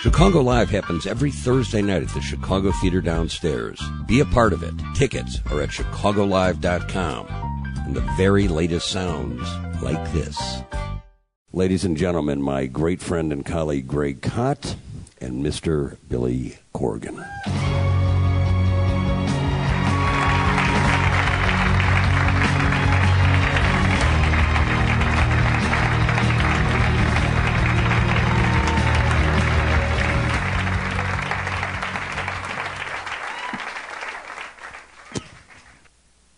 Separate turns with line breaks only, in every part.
Chicago Live happens every Thursday night at the Chicago Theater downstairs. Be a part of it. Tickets are at chicagolive.com. And the very latest sounds like this. Ladies and gentlemen, my great friend and colleague Greg Kot and Mr. Billy Corgan.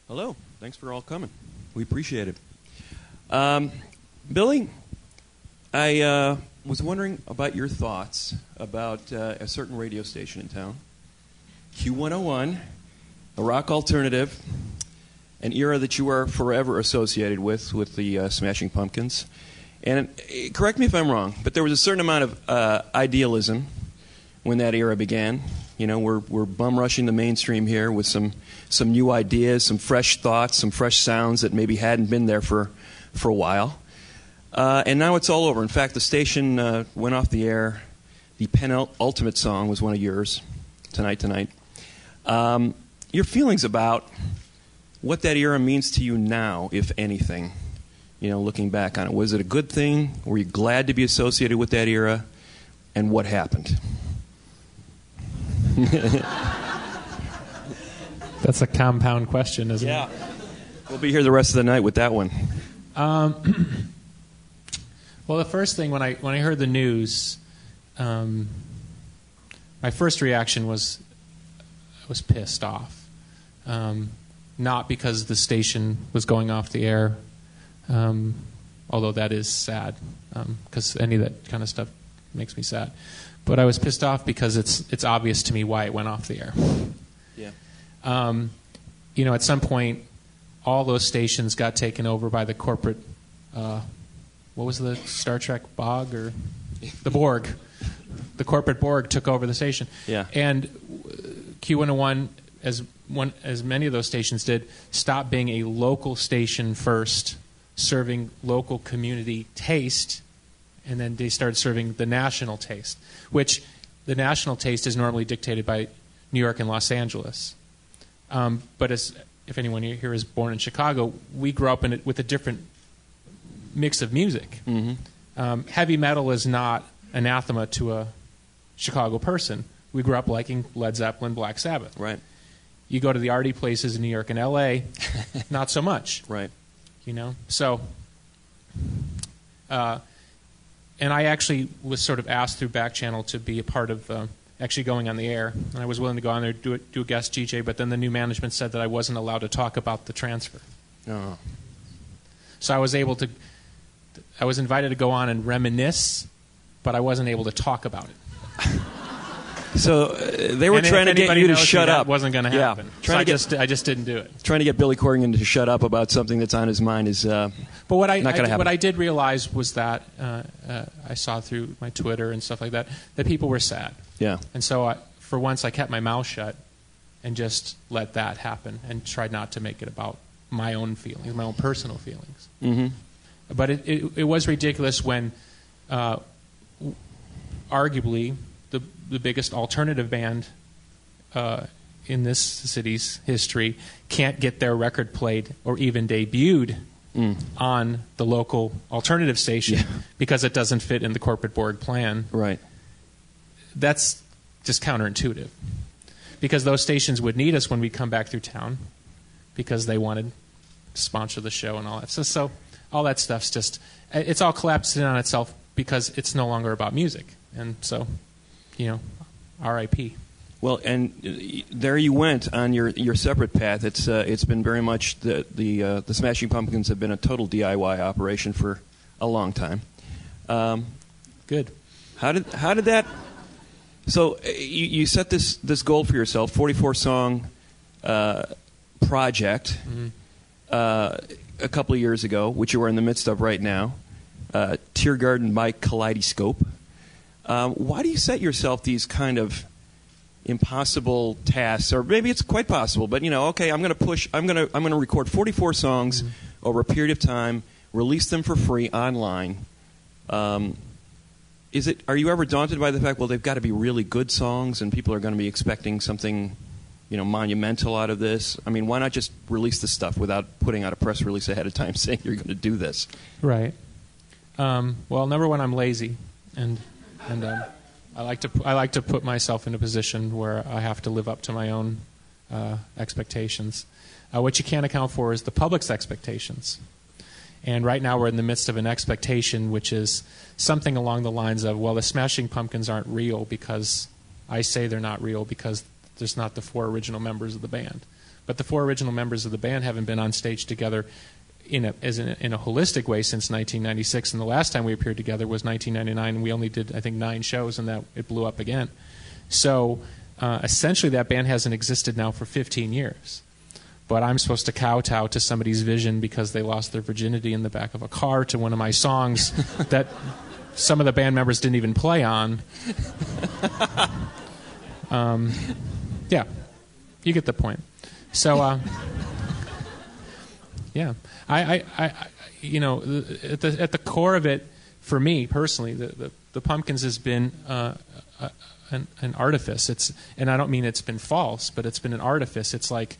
Hello. Thanks for all coming. We appreciate it. Billy, I was wondering about your thoughts about a certain radio station in town, Q101, a rock alternative, an era that you are forever associated with the Smashing Pumpkins. And correct me if I'm wrong, but there was a certain amount of idealism when that era began. You know, we're bum rushing the mainstream here with some new ideas, some fresh thoughts, some fresh sounds that maybe hadn't been there for a while. And now it's all over. In fact, the station went off the air. The penultimate song was one of yours, Tonight. Your feelings about what that era means to you now, if anything, you know, looking back on it. Was it a good thing? Were you glad to be associated with that era? And what happened?
That's a compound question, isn't it?
Yeah. We'll be here the rest of the night with that one.
Well, the first thing when I heard the news, my first reaction was I was pissed off. Not because the station was going off the air, although that is sad, because any of that kind of stuff makes me sad. But I was pissed off because it's obvious to me why it went off the air.
Yeah.
You know, at some point, all those stations got taken over by the corporate. What was the Star Trek Bog or the Borg? The corporate Borg took over the station.
Yeah.
And Q101, as many of those stations did, stopped being a local station first, serving local community taste. And then they started serving the national taste, which the national taste is normally dictated by New York and Los Angeles. But if anyone here is born in Chicago, we grew up in it with a different mix of music. Mm-hmm. Heavy metal is not anathema to a Chicago person. We grew up liking Led Zeppelin, Black Sabbath.
Right.
You go to the arty places in New York and L.A., not so much.
Right.
You know? So... and I actually was sort of asked through Back Channel to be a part of actually going on the air. And I was willing to go on there do a guest DJ, but then the new management said that I wasn't allowed to talk about the transfer.
Oh.
So I was invited to go on and reminisce, but I wasn't able to talk about it.
So they were trying to get you to shut up.
That wasn't going to happen. Yeah. So I just didn't do it.
Trying to get Billy Corgan to shut up about something that's on his mind is not going to happen.
What I did realize was that I saw through my Twitter and stuff like that people were sad.
Yeah.
And so for once I kept my mouth shut and just let that happen and tried not to make it about my own feelings, my own personal feelings.
Mm-hmm.
But it was ridiculous when arguably the biggest alternative band in this city's history can't get their record played or even debuted on the local alternative station because it doesn't fit in the corporate Borg plan.
Right.
That's just counterintuitive. Because those stations would need us when we come back through town because they wanted to sponsor the show and all that. So all that stuff's just, it's all collapsed in on itself because it's no longer about music. And so, you know, R.I.P.
Well, and there you went on your separate path. It's been very much the Smashing Pumpkins have been a total DIY operation for a long time.
Good.
How did that? So you set this goal for yourself, 44-song project, a couple of years ago, which you are in the midst of right now. Tear Garden by Kaleidoscope. Why do you set yourself these kind of impossible tasks, or maybe it's quite possible, but okay, I'm going to record 44 songs over a period of time, release them for free online, Are you ever daunted by the fact, well, they've got to be really good songs, and people are going to be expecting something, monumental out of this? I mean, why not just release the stuff without putting out a press release ahead of time saying you're going to do this?
Right. Well, number one, I'm lazy, and I like to put myself in a position where I have to live up to my own expectations. What you can't account for is the public's expectations. And right now we're in the midst of an expectation which is something along the lines of, well, the Smashing Pumpkins aren't real because I say they're not real because there's not the 4 original members of the band. But the 4 original members of the band haven't been on stage together in a holistic way since 1996, and the last time we appeared together was 1999, and we only did, I think, 9 shows, and that it blew up again. So essentially that band hasn't existed now for 15 years. But I'm supposed to kowtow to somebody's vision because they lost their virginity in the back of a car to one of my songs that some of the band members didn't even play on. Yeah, you get the point. So, yeah, I at the core of it, for me personally, the Pumpkins has been an artifice. And I don't mean it's been false, but it's been an artifice. It's like,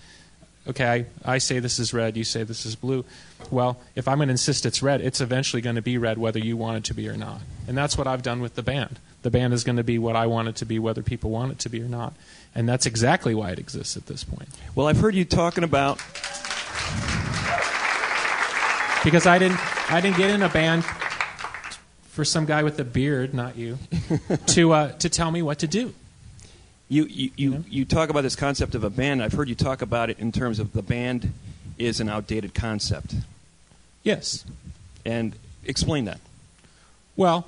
okay, I say this is red, you say this is blue. Well, if I'm going to insist it's red, it's eventually going to be red whether you want it to be or not. And that's what I've done with the band. The band is going to be what I want it to be whether people want it to be or not. And that's exactly why it exists at this point.
Well, I've heard you talking about...
Because I didn't get in a band for some guy with a beard, not you, to tell me what to do.
You talk about this concept of a band. I've heard you talk about it in terms of the band is an outdated concept.
Yes.
And explain that.
Well,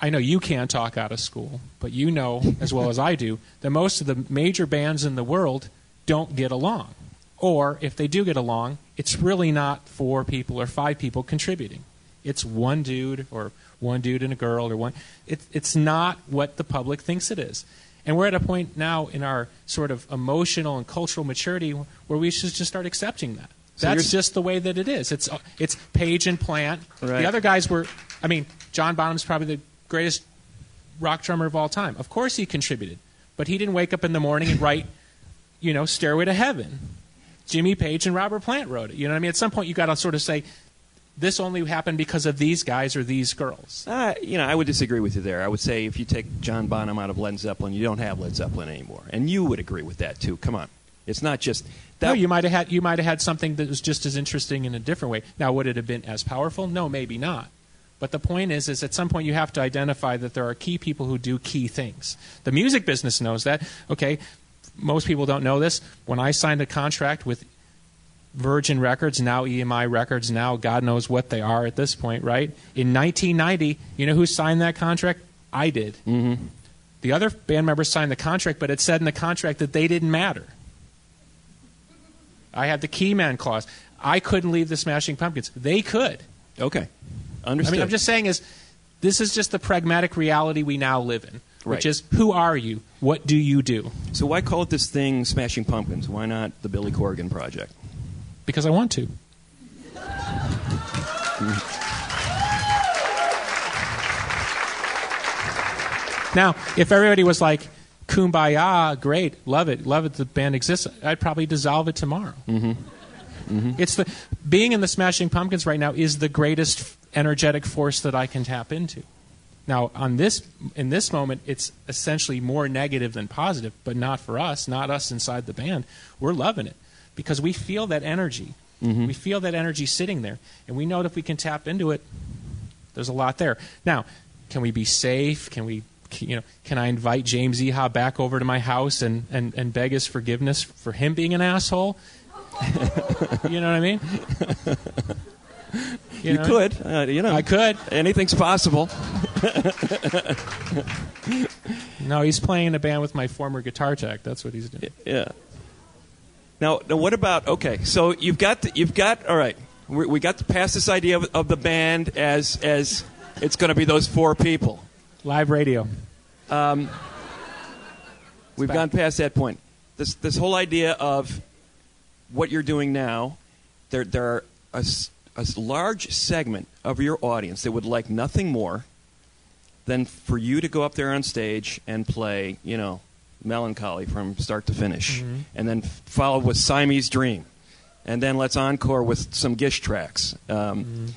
I know you can't talk out of school, but you know as well as I do that most of the major bands in the world don't get along. Or if they do get along, it's really not 4 people or 5 people contributing. It's one dude and a girl or one. It's not what the public thinks it is. And we're at a point now in our sort of emotional and cultural maturity where we should just start accepting that. So that's just the way that it is. It's Page and Plant.
Right.
The other guys were, John Bonham's probably the greatest rock drummer of all time. Of course he contributed. But he didn't wake up in the morning and write, Stairway to Heaven. Jimmy Page and Robert Plant wrote it. You know what I mean? At some point you got to sort of say, this only happened because of these guys or these girls.
I would disagree with you there. I would say if you take John Bonham out of Led Zeppelin, you don't have Led Zeppelin anymore. And you would agree with that too. Come on. It's not just that.
No, you might have had something that was just as interesting in a different way. Now, would it have been as powerful? No, maybe not. But the point is at some point you have to identify that there are key people who do key things. The music business knows that. Okay, most people don't know this. When I signed a contract with Virgin Records, now EMI Records, now God knows what they are at this point, right? In 1990, you know who signed that contract? I did.
Mm-hmm.
The other band members signed the contract, but it said in the contract that they didn't matter. I had the key man clause. I couldn't leave the Smashing Pumpkins. They could.
Okay. Understood.
I'm just saying this is just the pragmatic reality we now live in, which is, who are you? What do you do?
So why call it this thing Smashing Pumpkins? Why not the Billy Corgan Project?
Because I want to. Now, if everybody was like, Kumbaya, great, love it, the band exists, I'd probably dissolve it tomorrow.
Mm-hmm. Mm-hmm.
Being in the Smashing Pumpkins right now is the greatest energetic force that I can tap into. Now, in this moment, it's essentially more negative than positive, but not for us, not us inside the band. We're loving it because we feel that energy.
Mm-hmm.
We feel that energy sitting there, and we know that if we can tap into it, there's a lot there. Now, can we be safe? Can I invite James Eha back over to my house and beg his forgiveness for him being an asshole? You know what I mean?
You could.
I could.
Anything's possible.
No, he's playing in a band with my former guitar tech. That's what he's doing.
Yeah. Now what about? Okay, so you've got. All right, we got to pass this idea of the band as it's going to be those 4 people.
Live radio.
We've gone past that point. This whole idea of what you're doing now, there are a large segment of your audience that would like nothing more than for you to go up there on stage and play, Melancholy from start to finish, and then followed with Siamese Dream, and then let's encore with some Gish tracks. And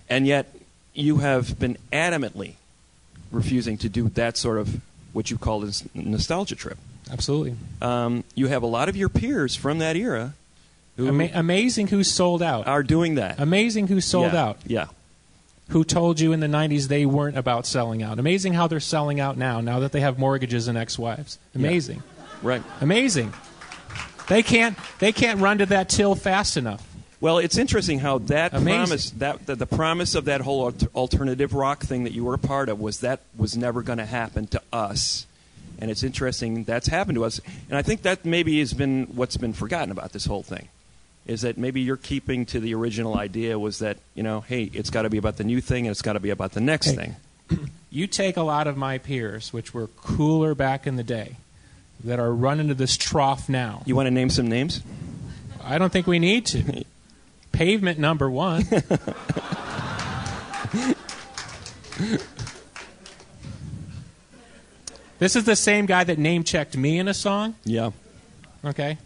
yet you have been adamantly refusing to do that sort of what you call this nostalgia trip.
Absolutely.
You have a lot of your peers from that era who
amazing who sold out.
Are doing that.
Amazing who sold out.
Yeah.
Who told you in the 90s they weren't about selling out. Amazing how they're selling out now that they have mortgages and ex-wives. Amazing.
Yeah. Right.
Amazing. They can't run to that till fast enough.
Well, it's interesting how that
Amazing.
promise, the promise of that whole alternative rock thing that you were a part of was never going to happen to us. And it's interesting that's happened to us. And I think that maybe has been what's been forgotten about this whole thing. Is that maybe you're keeping to the original idea was that, hey, it's got to be about the new thing and it's got to be about the next thing.
You take a lot of my peers, which were cooler back in the day, that are running to this trough now.
You want to name some names?
I don't think we need to. Pavement number one. This is the same guy that name-checked me in a song?
Yeah.
Okay.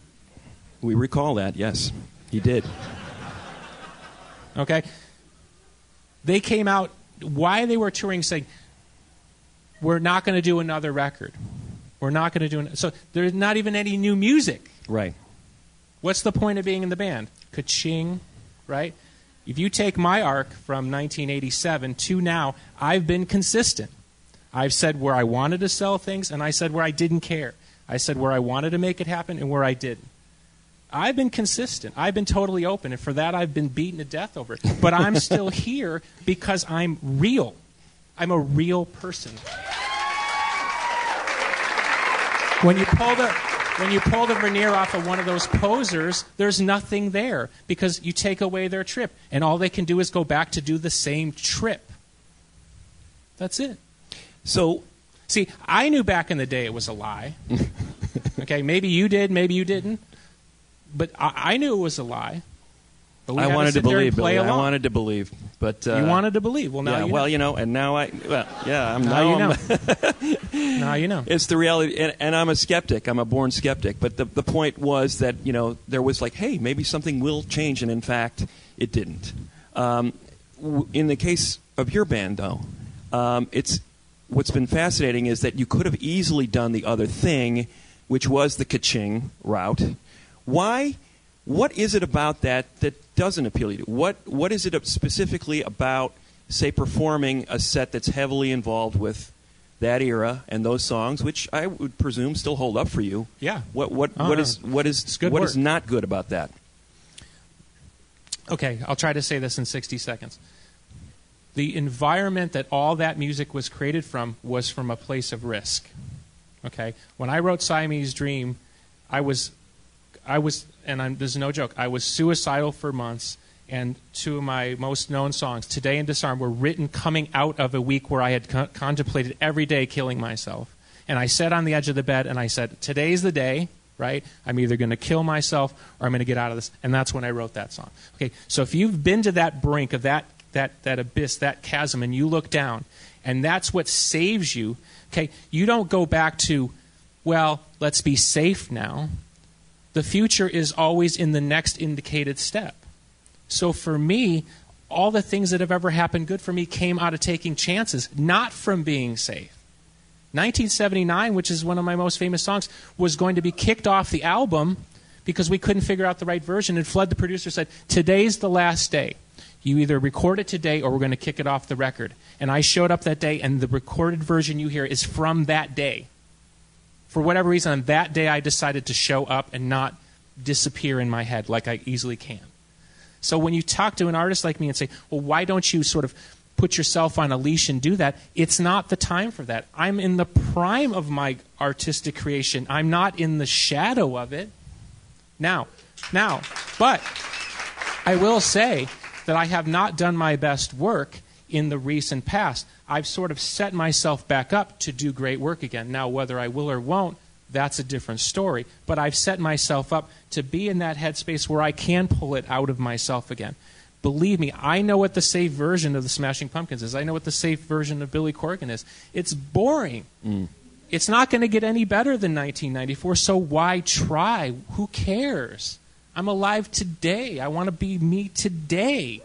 We recall that, yes. He did.
Okay. They came out, why they were touring, saying, we're not going to do another record. We're not going to do so there's not even any new music.
Right.
What's the point of being in the band? Ka-ching, right? If you take my arc from 1987 to now, I've been consistent. I've said where I wanted to sell things, and I said where I didn't care. I said where I wanted to make it happen and where I didn't. I've been consistent. I've been totally open, and for that I've been beaten to death over it. But I'm still here because I'm real. I'm a real person. When you pull the veneer off of one of those posers, there's nothing there because you take away their trip, and all they can do is go back to do the same trip. That's it.
So,
see, I knew back in the day it was a lie. Okay, maybe you did, maybe you didn't. But I knew it was a lie. But we
I wanted to believe, Billy.
I
wanted to believe, but
you wanted to believe. Well, now
yeah.
you know.
Well, and now
now you know. Now you know.
It's the reality, and I'm a skeptic. I'm a born skeptic. But the point was that there was like, hey, maybe something will change, and in fact, it didn't. In the case of your band, though, it's what's been fascinating is that you could have easily done the other thing, which was the ka-ching route. Why? What is it about that doesn't appeal to you? What is it specifically about, say, performing a set that's heavily involved with that era and those songs, which I would presume still hold up for you?
Yeah.
What is not good about that?
Okay, I'll try to say this in 60 seconds. The environment that all that music was created from was from a place of risk. Okay? When I wrote Siamese Dream, I was, and there's no joke, I was suicidal for months, and two of my most known songs, Today and Disarm, were written coming out of a week where I had contemplated every day killing myself. And I sat on the edge of the bed and I said, today's the day, right? I'm either going to kill myself or I'm going to get out of this. And that's when I wrote that song. Okay, so if you've been to that brink of that abyss, that chasm, and you look down, and that's what saves you, okay, you don't go back to, well, let's be safe now. The future is always in the next indicated step. So for me, all the things that have ever happened good for me came out of taking chances, not from being safe. 1979, which is one of my most famous songs, was going to be kicked off the album because we couldn't figure out the right version, and Flood, the producer, said, today's the last day. You either record it today or we're going to kick it off the record. And I showed up that day, and the recorded version you hear is from that day. For whatever reason, on that day I decided to show up and not disappear in my head like I easily can. So when you talk to an artist like me and say, well, why don't you sort of put yourself on a leash and do that? It's not the time for that. I'm in the prime of my artistic creation. I'm not in the shadow of it. Now, but I will say that I have not done my best work in the recent past. I've sort of set myself back up to do great work again. Now, whether I will or won't, that's a different story. But I've set myself up to be in that headspace where I can pull it out of myself again. Believe me, I know what the safe version of the Smashing Pumpkins is. I know what the safe version of Billy Corgan is. It's boring. It's not going to get any better than 1994, so why try? Who cares? I'm alive today. I want to be me today.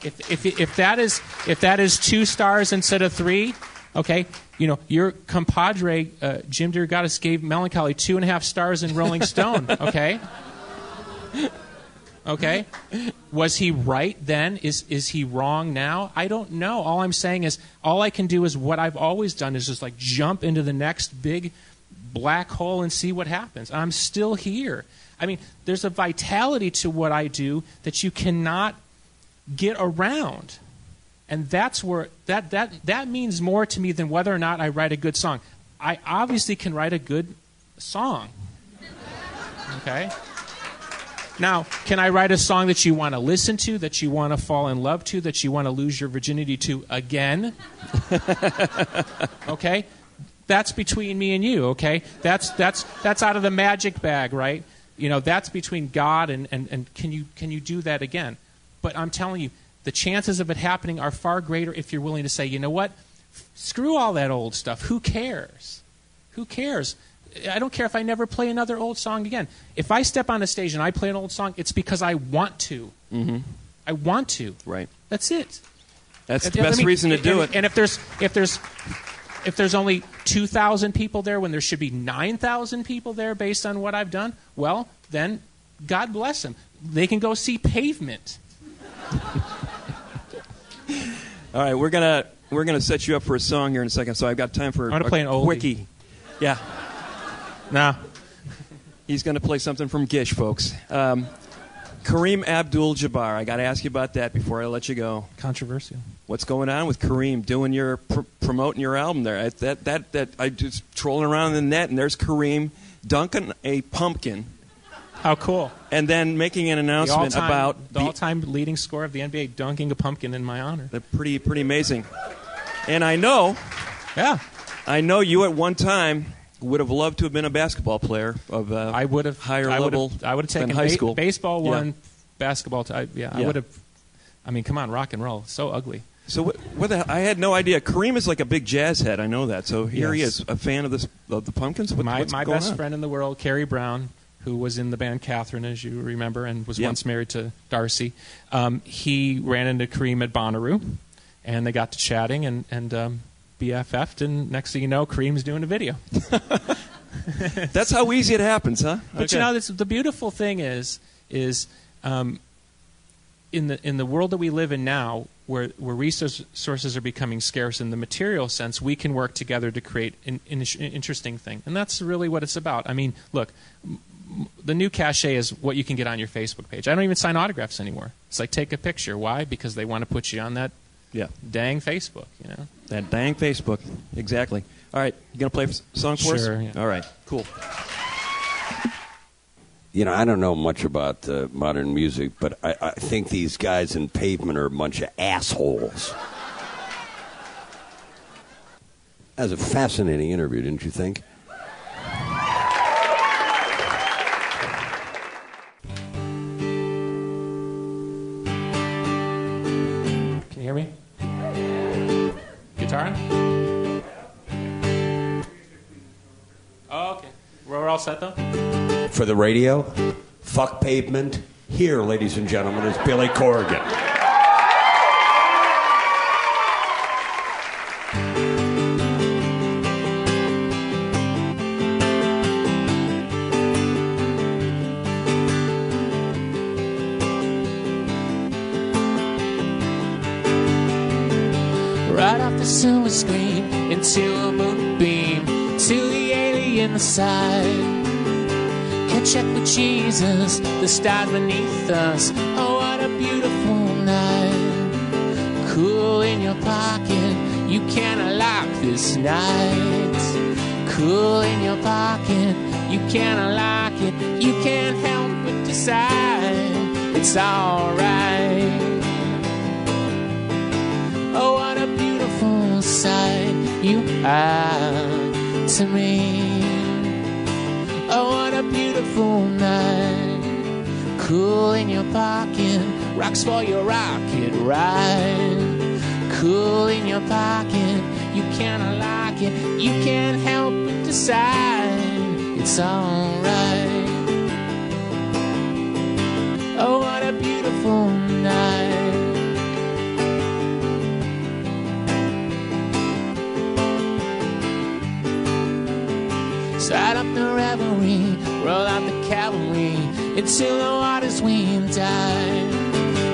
If that is 2 stars instead of 3, okay, your compadre Jim DeRogatis gave Melancholy 2.5 stars in Rolling Stone. Okay. Okay? Was he right then? Is he wrong now? I don't know. All I'm saying is, all I can do is what I've always done, is just like jump into the next big black hole and see what happens. I'm still here. I mean, there's a vitality to what I do that you cannot get around. And that's where that means more to me than whether or not I write a good song. I obviously can write a good song. Okay? Now, can I write a song that you want to listen to, that you want to fall in love to, that you want to lose your virginity to again? Okay? That's between me and you, okay? That's out of the magic bag, right? That's between God and can you do that again? But I'm telling you, the chances of it happening are far greater if you're willing to say, you know what? Screw all that old stuff. Who cares? Who cares? I don't care if I never play another old song again. If I step on a stage and I play an old song, it's because I want to.
Mm-hmm.
I want to.
Right.
That's it.
That's the best reason to do it.
And if there's only 2,000 people there when there should be 9,000 people there based on what I've done, well, then God bless them. They can go see Pavement.
All right, we're gonna set you up for a song here in a second. So I've got time for
I'm gonna play an oldie.
Quickie. Yeah.
No.
He's going to play something from Gish, folks. Kareem Abdul-Jabbar. I got to ask you about that before I let you go.
Controversial.
What's going on with Kareem doing your promoting your album there? I just trolling around in the net, and there's Kareem dunking a pumpkin.
How cool!
And then making an announcement about
the all-time leading scorer of the NBA dunking a pumpkin in my honor.
They're pretty amazing. And I know you at one time would have loved to have been a basketball player of higher level.
I would have taken
high school.
Baseball one,
yeah.
Basketball. I would have. I mean, come on, rock and roll. So ugly.
So I had no idea. Kareem is like a big jazz head. I know that. So here he is, a fan of the Pumpkins.
My
going
best
on?
friend in the world, Carrie Brown, who was in the band Catherine, as you remember, and was once married to Darcy. He ran into Kareem at Bonnaroo, and they got to chatting and BFF'd, and next thing you know, Kareem's doing a video.
That's how easy it happens, huh?
But the beautiful thing is in the world that we live in now, where resources are becoming scarce in the material sense, we can work together to create an interesting thing, and that's really what it's about. I mean, look. The new cachet is what you can get on your Facebook page. I don't even sign autographs anymore. It's like, take a picture. Why? Because they want to put you on that dang Facebook,
That dang Facebook. Exactly. All right. You going to play a song for us?
Sure, yeah.
All right. Cool.
I don't know much about modern music, but I think these guys in Pavement are a bunch of assholes. That was a fascinating interview, didn't you think?
Hear me? Guitar on? Oh, okay. We're all set, though?
For the radio, fuck Pavement. Here, ladies and gentlemen, is Billy Corgan.
Right off the silver screen into a moonbeam to the alien side. Catch up with Jesus, the stars beneath us. Oh, what a beautiful night. Cool in your pocket, you can't unlock this night. Cool in your pocket, you can't unlock it. You can't help but decide it's alright. Oh, what a beautiful sight you are to me. Oh, what a beautiful night. Cool in your pocket, rocks for your rocket ride. Cool in your pocket, you cannot lock it, you can't help but decide it's alright. Oh, what a beautiful night. Start up the revelry, roll out the cavalry, until the water's weaned dive.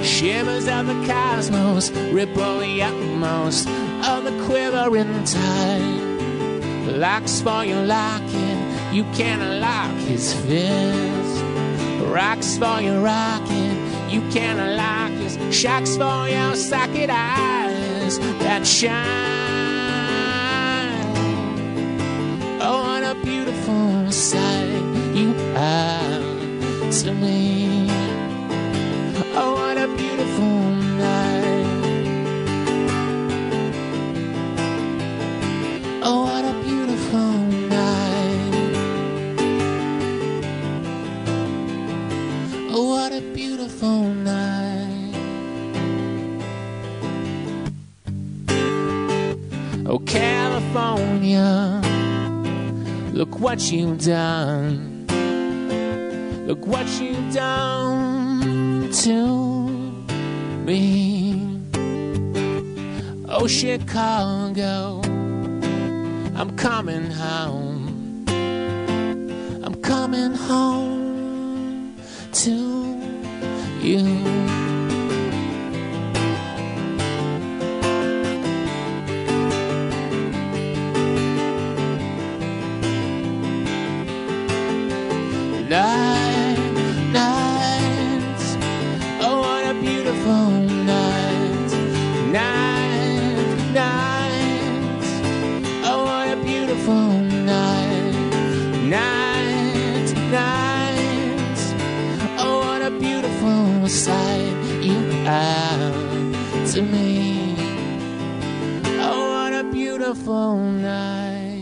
Shivers of the cosmos, ripple the utmost of the quivering tide. Locks for your locket, you can't unlock his fist. Rocks for your rocket, you can't unlock his. Shocks for your socket eyes that shine. Oh, what a beautiful sight you are to me. Oh, what a beautiful night. Oh, what a beautiful night. Oh, what a beautiful night. Oh, California, look what you've done. Look what you've done to me. Oh, Chicago, I'm coming home. I'm coming home to you. Nights, oh, what a beautiful night. Nights, oh, what a beautiful night. Nights, oh, what a beautiful sight you are to me. Oh, what a beautiful night.